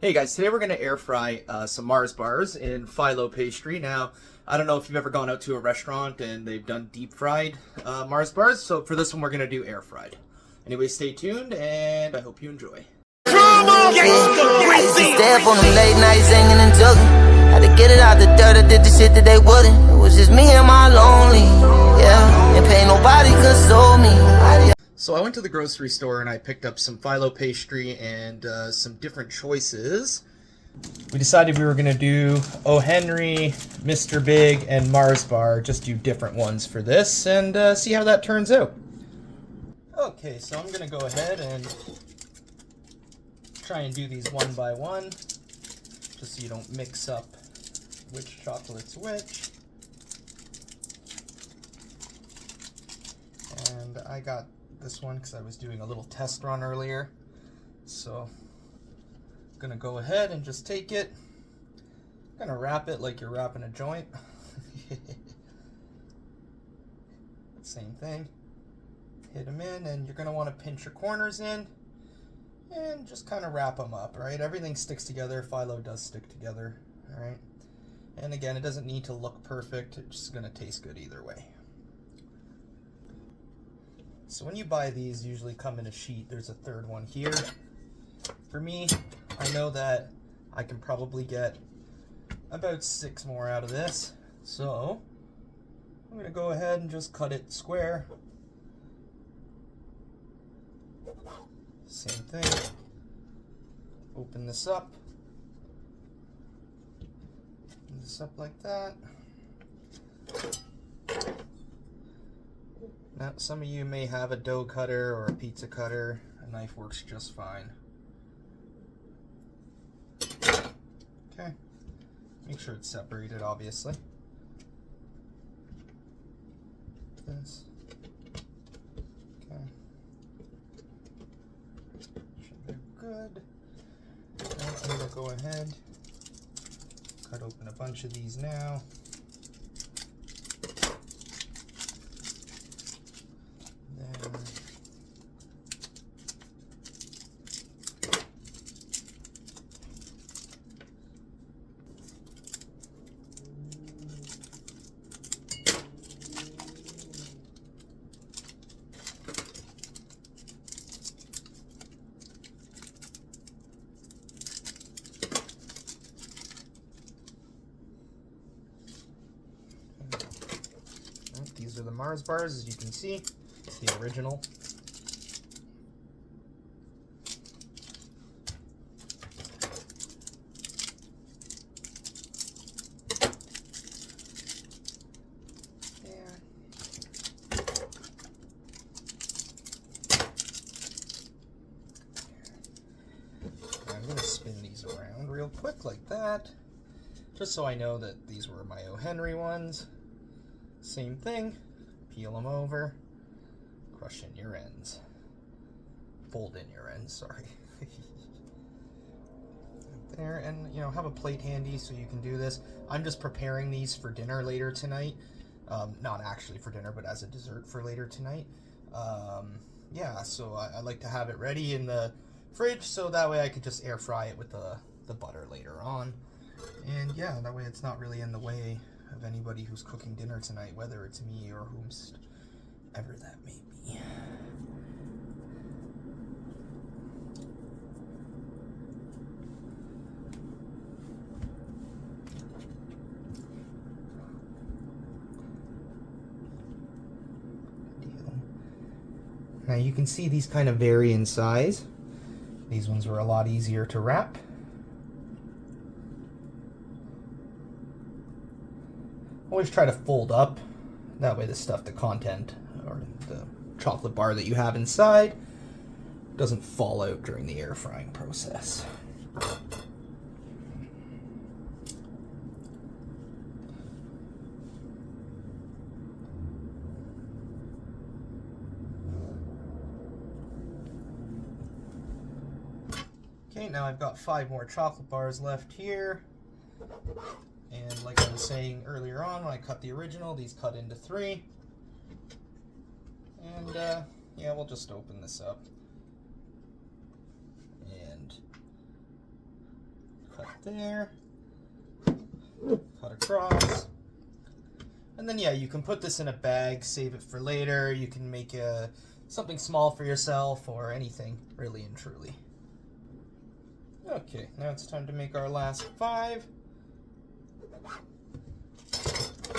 Hey guys, today we're going to air fry some Mars bars in phyllo pastry. Now, I don't know if you've ever gone out to a restaurant and they've done deep fried Mars bars, so for this one we're going to do air fried. Anyway, stay tuned and I hope you enjoy. Used to stay up on them late nights singing and jugging. Had to get it out the dirt, I did the shit that they wouldn't. It was just me and my lonely, yeah. Ain't pay nobody console me. So I went to the grocery store and I picked up some phyllo pastry and some different choices. We decided we were going to do O. Henry, Mr. Big, and Mars bar, just do different ones for this and see how that turns out. Okay, so I'm going to go ahead and try and do these one by one, just so you don't mix up which chocolate's which. And I got this one because I was doing a little test run earlier. So I'm gonna go ahead and just take it. I'm gonna wrap it like you're wrapping a joint. Same thing. Hit them in, and you're gonna want to pinch your corners in and just kind of wrap them up, right? Everything sticks together. Phyllo does stick together, all right? And again, it doesn't need to look perfect. It's just gonna taste good either way. So when you buy these, usually come in a sheet. There's a third one here. For me, I know that I can probably get about 6 more out of this. So I'm gonna go ahead and just cut it square. Same thing. Open this up. Open this up like that. Now, some of you may have a dough cutter or a pizza cutter. A knife works just fine. Okay. Make sure it's separated, obviously. This. Okay. Should be good. Now I'm going to go ahead, cut open a bunch of these now. These are the Mars bars, as you can see. It's the original. I'm going to spin these around real quick like that, just so I know that these were my O. Henry ones. Same thing, peel them over, crush in your ends. Fold in your ends, sorry. There, and you know, have a plate handy so you can do this. I'm just preparing these for dinner later tonight. Not actually for dinner, but as a dessert for later tonight. Yeah, so I like to have it ready in the fridge so that way I could just air fry it with the butter later on. And yeah, that way it's not really in the way of anybody who's cooking dinner tonight, whether it's me or whomsoever that may be. Now you can see these kind of vary in size. These ones were a lot easier to wrap. Always try to fold up, that way the content or the chocolate bar that you have inside doesn't fall out during the air frying process. Okay, now I've got 5 more chocolate bars left here. And like I was saying earlier on, when I cut the original, these cut into 3. And yeah, we'll just open this up. And cut there, cut across. And then yeah, you can put this in a bag, save it for later. You can make something small for yourself or anything, really and truly. Okay, now it's time to make our last 5.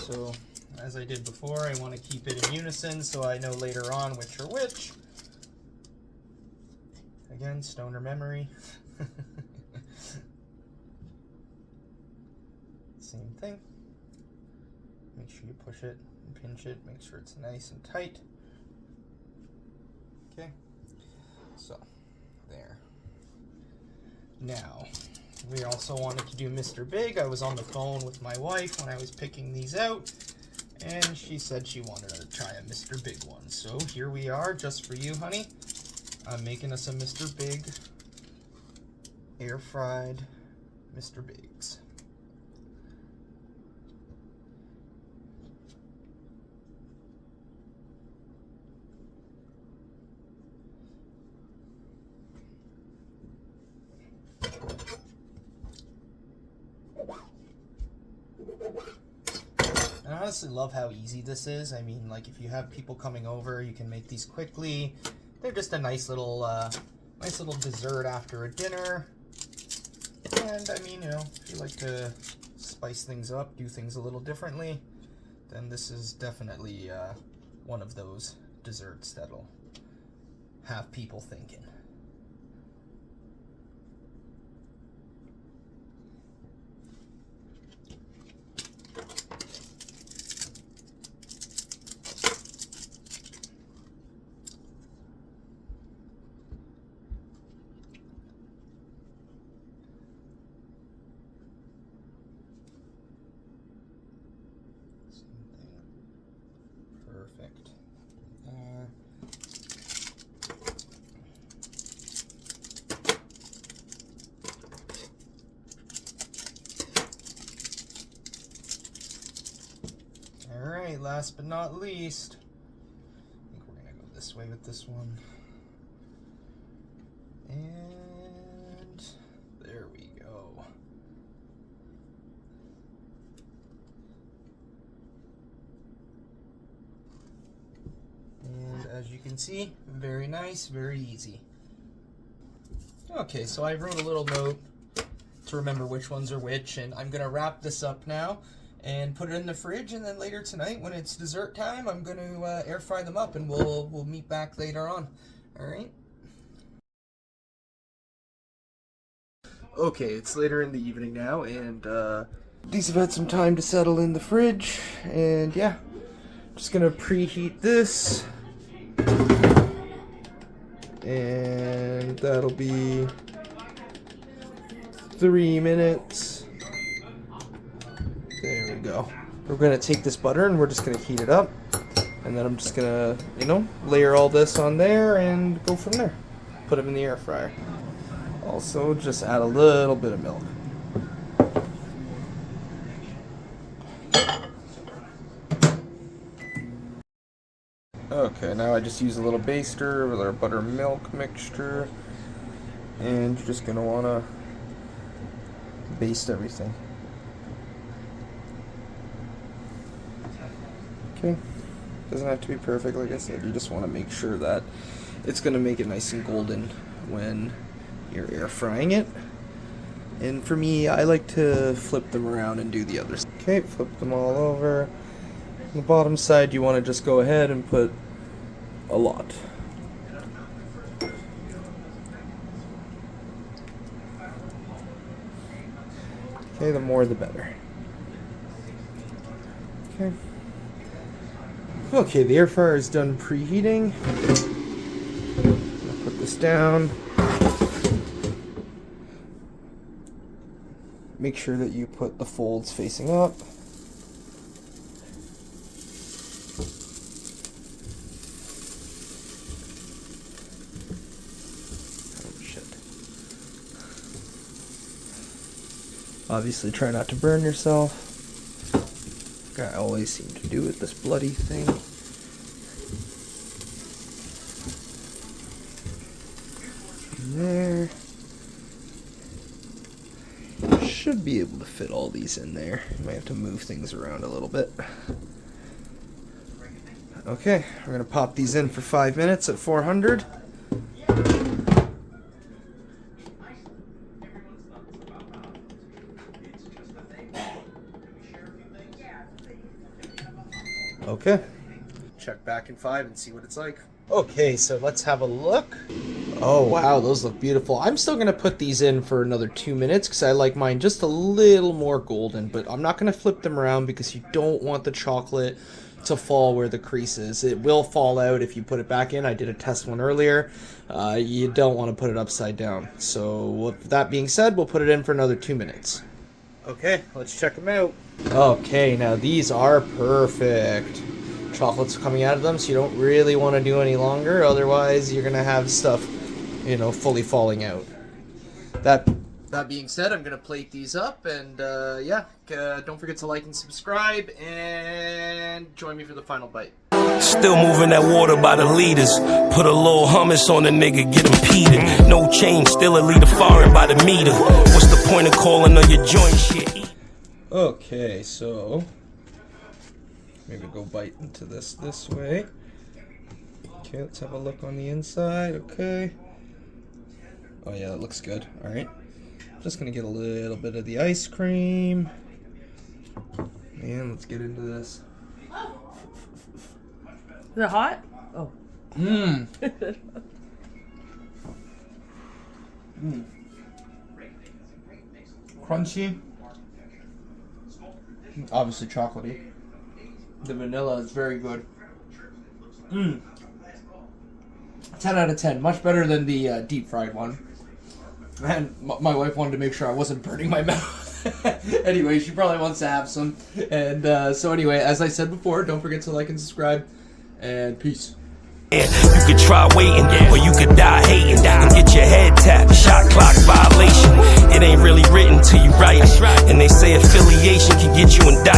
So, as I did before, I want to keep it in unison so I know later on which are which. Again, stoner memory. Same thing. Make sure you push it and pinch it, make sure it's nice and tight. Okay, so there. Now, we also wanted to do Mr. Big. I was on the phone with my wife when I was picking these out, and she said she wanted to try a Mr. Big one. So here we are, just for you, honey. I'm making us a Mr. Big air-fried Mr. Bigs. I honestly love how easy this is. I mean, like, if you have people coming over, you can make these quickly. They're just a nice little dessert after a dinner. And I mean, you know, if you like to spice things up, do things a little differently, then this is definitely one of those desserts that'll have people thinking. Perfect. Alright, last but not least, I think we're going to go this way with this one. And there we go. And as you can see, very nice, very easy. Okay, so I wrote a little note to remember which ones are which, and I'm gonna wrap this up now and put it in the fridge, and then later tonight when it's dessert time, I'm gonna air fry them up, and we'll meet back later on. All right. Okay, it's later in the evening now, and these have had some time to settle in the fridge, and yeah, just gonna preheat this, and that'll be 3 minutes. There we go. We're gonna take this butter and we're just gonna heat it up, and then I'm just gonna, you know, layer all this on there and go from there. Put them in the air fryer. Also, just add a little bit of milk. Okay, now I just use a little baster with our buttermilk mixture, and you're just gonna wanna baste everything. Okay, doesn't have to be perfect, like I said. You just want to make sure that it's gonna make it nice and golden when you're air frying it. And for me, I like to flip them around and do the others. Okay, flip them all over. On the bottom side, you want to just go ahead and put a lot. Okay, the more the better. Okay. Okay, the air fryer is done preheating. I'll put this down. Make sure that you put the folds facing up. Oh shit. Obviously try not to burn yourself. Like I always seem to do with this bloody thing. There. should be able to fit all these in there. Might have to move things around a little bit. Okay, we're gonna pop these in for 5 minutes at 400. Okay. Check back in 5 and see what it's like. Okay, so let's have a look. Oh wow, those look beautiful. I'm still gonna put these in for another 2 minutes because I like mine just a little more golden, but I'm not gonna flip them around because you don't want the chocolate to fall where the crease is. It will fall out if you put it back in. I did a test one earlier. You don't want to put it upside down. So with that being said, we'll put it in for another 2 minutes. Okay, let's check them out. Okay, now these are perfect. Chocolate's coming out of them, so you don't really want to do any longer. Otherwise, you're gonna have stuff, you know, fully falling out. That being said, I'm gonna plate these up, and yeah, don't forget to like and subscribe, and join me for the final bite. Still moving that water by the liters. Put a little hummus on the nigga, get him peated. No change, still a liter foreign by the meter. What's the point of calling on your joint shit? Okay, so maybe go bite into this way. Okay, let's have a look on the inside. Okay. Oh yeah, that looks good. All right. Just gonna get a little bit of the ice cream. And let's get into this. Is it hot? Oh. Mmm. Crunchy. Obviously chocolatey. The vanilla is very good. 10 out of 10. Much better than the deep fried one. And my wife wanted to make sure I wasn't burning my mouth. Anyway, she probably wants to have some. And so anyway, as I said before, don't forget to like and subscribe. And peace. You could try waiting, or you could die hating and get your head tapped. Shot clock violation. It ain't really written till you write. And they say affiliation can get you indicted.